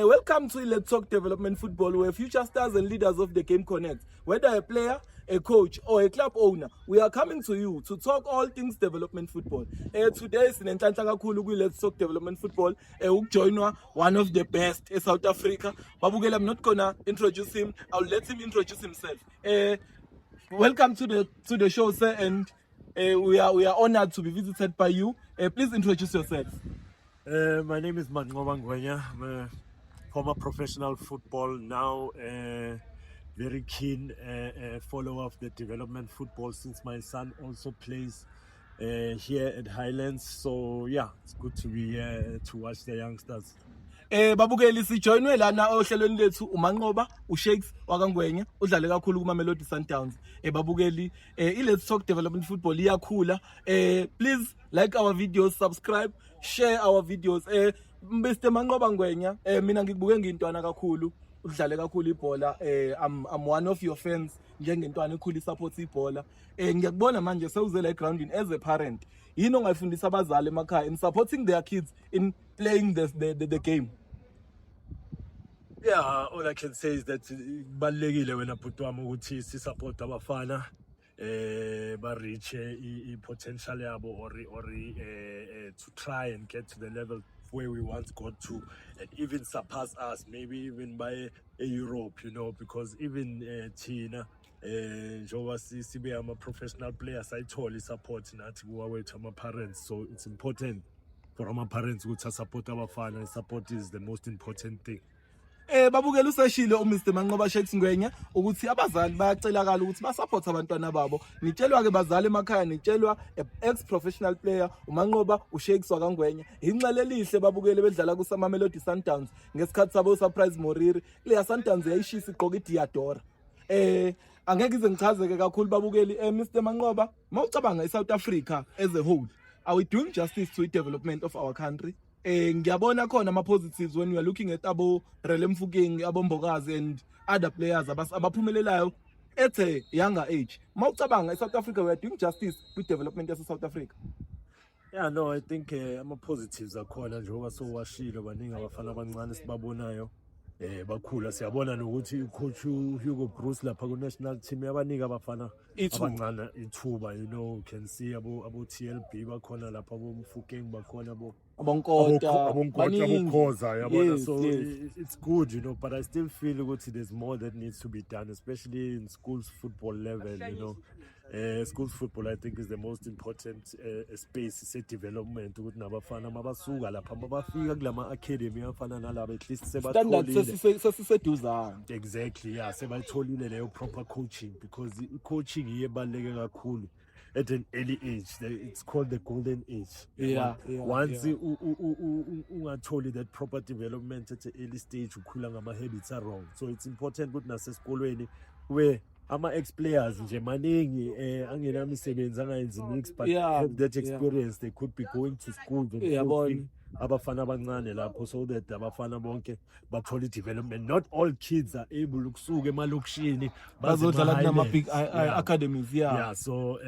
Welcome to Let's Talk Development Football, where future stars and leaders of the game connect. Whether a player, a coach, or a club owner, we are coming to you to talk all things development football. Today, sinenhlanhla kakhulu Let's Talk Development Football. Joinwa one of the best in South Africa. Babukela, I'm not gonna introduce him. I'll let him introduce himself. Welcome to the show, sir, and we are honored to be visited by you. Please introduce yourself. My name is Manqoba Ngwenya. I'm a former professional football, now very keen follower of the development football since my son also plays here at Highlands. So yeah, it's good to be here to watch the youngsters. Babukeli sijoinwe lana ohlelweni lethu uManqoba uShakes wakangwenya udlale kakhulu kuMamelodi Sundowns. Babukeli Let's Talk Development Football iyakhula. Please like our videos, subscribe, share our videos. Mr. Manqoba Ngwenya, mina ngikubuke ngintwana kakhulu udlale kakhulu ibhola. I'm one of your fans njengentwana ekhulu support ibhola. Ngiyakubona manje sewuze la groundini as a parent. Yini ongayifundisa abazali emakhaya in supporting their kids in playing the game? Yeah, all I can say is that balekile wena bhuti wami ukuthi si support abafana ba reach potential yabo or to try and get to the level where we once got to and even surpass us, maybe even by a Europe, you know, because even Tina njengoba sibe ama professional players ayitholi support nathi kuwawethu ama parents, so it's important for our parents ukuthi support abafana. Support is the most important thing. Babukela useshile uMr. Manqoba Shakes Ngwenya ukuthi abazali bayacelakala ukuthi basupport abantwana babo. Nitshelwa ke bazali emakhaya, nitshelwa ex professional player uManqoba uShakes wakangwenya. Inxele lihle babukele bedlala kuSamamelodi Sundowns ngesikhathi sabo surprise Moriri. Leya Sundowns yayishisa igqoka iDiadora. Angeke ize ngichazeke kakhulu babukeli. Mr. Manqoba, mawucabanga eSouth Africa as a whole, are we doing justice to the development of our country? Ngiyabona khona ama positives when we are looking at abo Relem Mofokeng, abo Mbokazi and other players abaphumelelayo at a younger age. Mawucabanga eSouth Africa, we are doing justice to development as South Africa. Yeah, no, I think ama positives akhona njengoba sowashilo baningi abafana abancane sibabonayo. Bakhula siyabona nokuthi ucoach Hugo Bruce lapha ku national team yabanika abafana abancane ithuba, you know, you can see abo TLB bakhona lapha abo Mofokeng bakhona abo Abonkoza yabona. So it's good, you know, but I still feel ukuthi there's more that needs to be done, especially in schools football level, you know. Schools football I think is the most important space is development ukuthi nabafana mabasuka lapha mabafika kulama academy afana nalabo at least sebatholile. Exactly, yeah, sebatholile leyo proper coaching, because coaching iyebaleke kakhulu at an early age. It's called the golden age. Once ungatholi that proper development at the early stage ukhula ngama habits are wrong. So it's important ukuthi nasesikolweni where ama ex-players nje maningi angena imisebenzi angayenzi mix, but have that experience. They could be going to school abafana abancane lapho, so that abafana bonke bathole development. Not all kids are able ukusuka emalokishini bazodlala kunama big academies. Yeah, so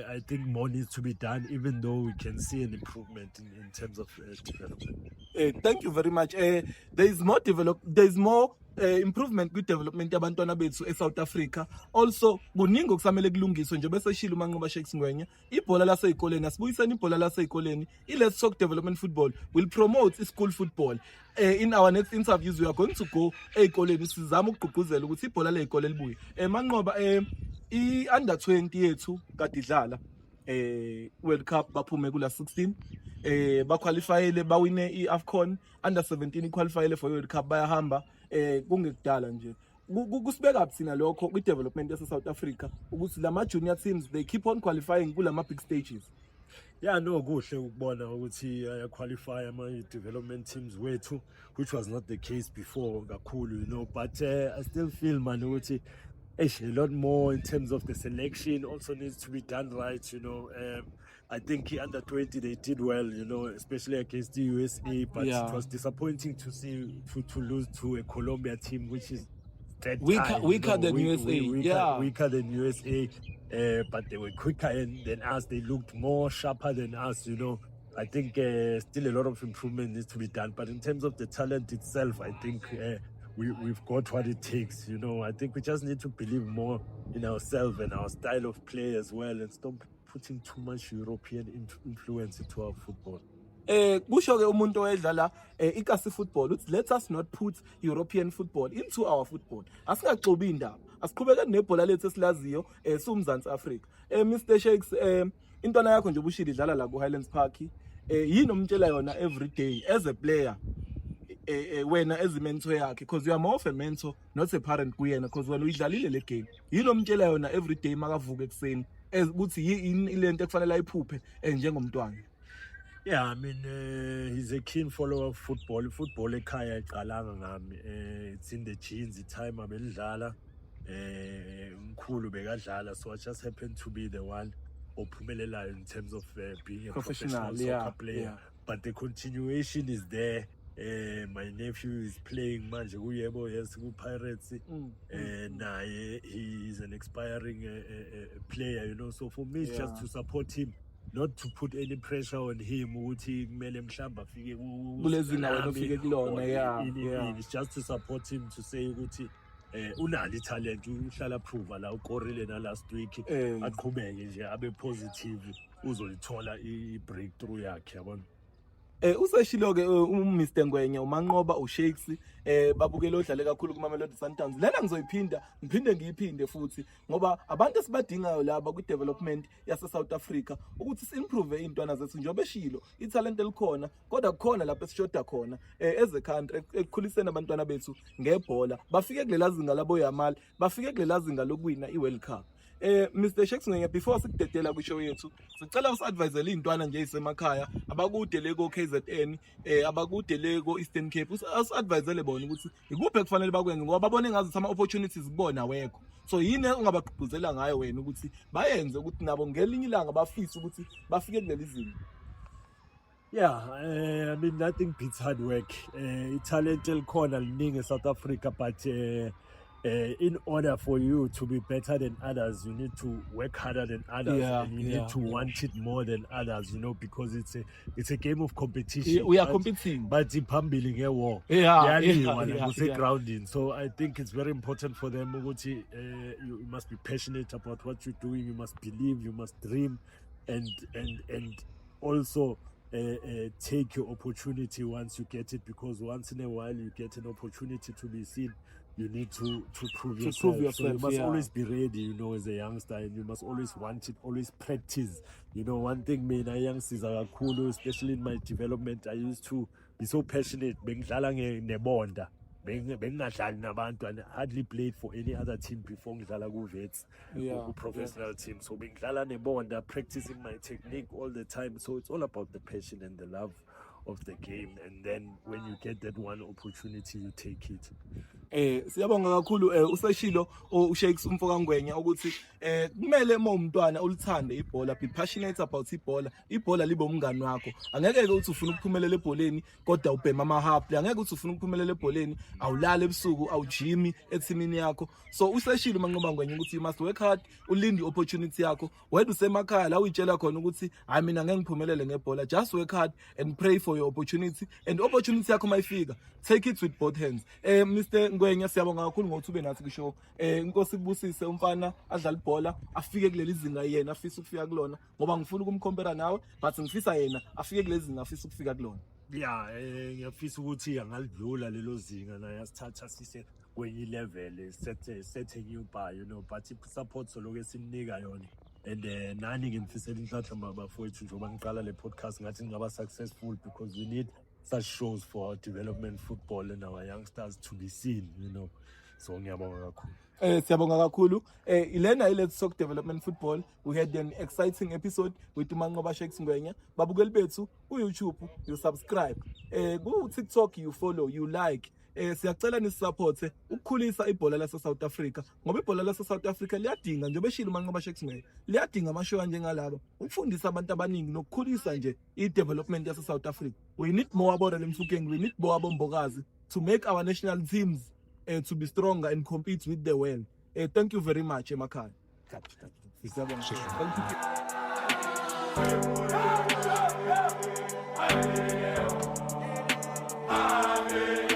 I think more needs to be done, even though we can see an improvement in terms of development. Thank you very much. There is more improvement with development yabantwana bethu eSouth Africa. Also kuningi okusamele kulungiswe nje bese shilo uManqoba Shakes Ngwenya. Ibhola laseyikoleni asibuyiseni ibhola laseyikoleni. Let's Talk Development Football will promote school football. In our next interviews we are going to go eyikoleni sizama ukugqugquzela ukuthi ibhola leyikole libuye. Manqoba i-under 20 yethu kade idlala World Cup baphume kula 16. Baqualifyele bawine iAfcon. Under 17 iqualifyele for World Cup bayahamba. Kungekudala nje kusibeka sina lokho kwi development yase South Africa ukuthi lama junior teams they keep on qualifying kulama big stages. Yeah, no, kuhle ukubona ukuthi qualify ama development teams wethu, which was not the case before kakhulu, you know, but I still feel man ukuthi a lot more in terms of the selection also needs to be done right, you know. I think under 20 they did well, you know, especially against the USA, but it was disappointing to see to lose to a Colombia team which is weaker than USA. Weaker than USA, but they were quicker than us. They looked more sharper than us, you know. I think still a lot of improvement needs to be done. But in terms of the talent itself, I think we've got what it takes. You know, I think we just need to believe more in ourselves and our style of play as well, and stop putting too much European influence into our football. Kusho ke umuntu oyedlala ikasi football uthi let us not put European football into our football. Asingaxobi indaba. Asiqhubeke nebhola lethu esilaziyo siwuMzansi Afrika. Mr Shakes intwana yakho nje ubushila idlala la ku Highlands Park. Yini omtshela yona every day as a player? Wena as mentor yakhe, because you are more of a mentor not a parent kuyena, because wena uyidlalile le game. Yini omtshela yona every day makavuka ekseni ukuthi yini lento ekufanele ayiphuphe njengomntwana? Yeah, I mean, he's a keen follower of football. Football ekhaya iqalanga ngami. It's in the genes, the time abelidlala. Mkhulu bekadlala, so I just happened to be the one ophumelelayo in terms of being a professional soccer player. Yeah. But the continuation is there. My nephew is playing manje kuyebo yes ku Pirates. Naye he is an aspiring player, you know. So for me, it's just to support him. Not to put any pressure on him ukuthi kumele mhlamba afike kulezinga wena ufike kulona. It's just to support him, to say ukuthi unali talent, uhlala prove la ukorile na last week, aqhubeke nje abe positive, uzolithola i breakthrough yakhe yabona. Useshilo ke Mr Ngwenya uManqoba uShakes babukele odlale kakhulu kuMamelodi Sundowns. Lena ngiphinde ngiyiphinde futhi ngoba abantu esibadingayo laba ku development yase South Africa ukuthi si-improve intwana zethu njengoba eshilo italent elikhona kodwa kukhona lapho esishoda khona as a country ekukhuliseni abantwana bethu ngebhola bafike kulela zinga labo yamali, bafike kulela zinga lokuwina iWorld Cup. Mr Shakes ngeke before sikudedela kwishow yethu sicela usadvisele intwana nje isemakhaya abakude leko KZN abakude leko Eastern Cape usadvisele bona ukuthi ikuphi ekufanele bakwenze ngoba babone ngazi sama opportunities kubona wekho. So yini ungabagqugquzela ngayo wena ukuthi bayenze ukuthi nabo ngelinye ilanga bafise ukuthi bafike kuleli zinga? Yeah, I mean, nothing beats hard work. Talent elikhona liningi eSouth Africa, but in order for you to be better than others, you need to work harder than others, and you need to want it more than others, you know, because it's a game of competition. We are competing, but iphambili ngewar. Grounding. So I think it's very important for them. You must be passionate about what you're doing. You must believe. You must dream, and also take your opportunity once you get it, because once in a while you get an opportunity to be seen. You need to prove yourself. So you must always be ready, you know, as a youngster, and you must always want it, always practice. You know, one thing me and youngsters are cool, especially in my development, I used to be so passionate. I hardly played for any other team before professional team. So practicing my technique all the time. So it's all about the passion and the love of the game, and then when you get that one opportunity, you take it. Siyabonga kakhulu useshilo uShakes umfoka Ngwenya ukuthi kumele umntwana ulithande ibhola, be passionate about ibhola libe umngani wakho. Angeke ke uthi ufuna ukuphumelela ebholeni kodwa ubhema amahapu, angeke uthi ufuna ukuphumelela ebholeni awulala ebusuku awujimi ethimini yakho. So useshilo uManqoba Ngwenya ukuthi you must work hard, ulinde opportunity yakho. Wena usemakhaya la uyitshela khona ukuthi hayi mina ngeke ngiphumelele ngebhola, just work hard and pray for your opportunity, and opportunity yakho mayifika take it with both hands. Mr Ngwenya siyabonga kakhulu ngokuthi ube nathi kushow. Inkosi kubusise umfana adlala ibhola afike kuleli zinga yena afisa ukufika kulona, ngoba ngifuna ukumcompare nawe but ngifisa yena afike kulezi zinga afisa ukufika kulona. Yeah, ngiyafisa ukuthi angalidlula lelo zinga naye asithatha sise kwenye level, set a new bar, you know, but support soloke simnika yona. And nani ngimfisela inhlanhla bafowethu njengoba ngiqala le podcast ngathi ngaba successful, because we need such shows for our development football and our youngsters to be seen, you know. So ngiyabonga kakhulu. Siyabonga kakhulu. Ilena Let's Talk Development Football. We had an exciting episode with uManqoba Shakes Ngwenya. Babukeli bethu ku YouTube, you subscribe. Ku TikTok you follow, you like. Siyacela nisupporte ukukhulisa ibhola lase South Africa, ngoba ibhola lase South Africa liyadinga njengoba eshilo uManqoba Shakes Ngwenya, liyadinga amashow njengalabo ukufundisa abantu abaningi nokukhulisa nje i-development yase South Africa. We need more about Mfukeng, we need more abombokazi to make our national teams to be stronger and compete with the world. Thank you very much emakhaya. Thank you. Hallelujah.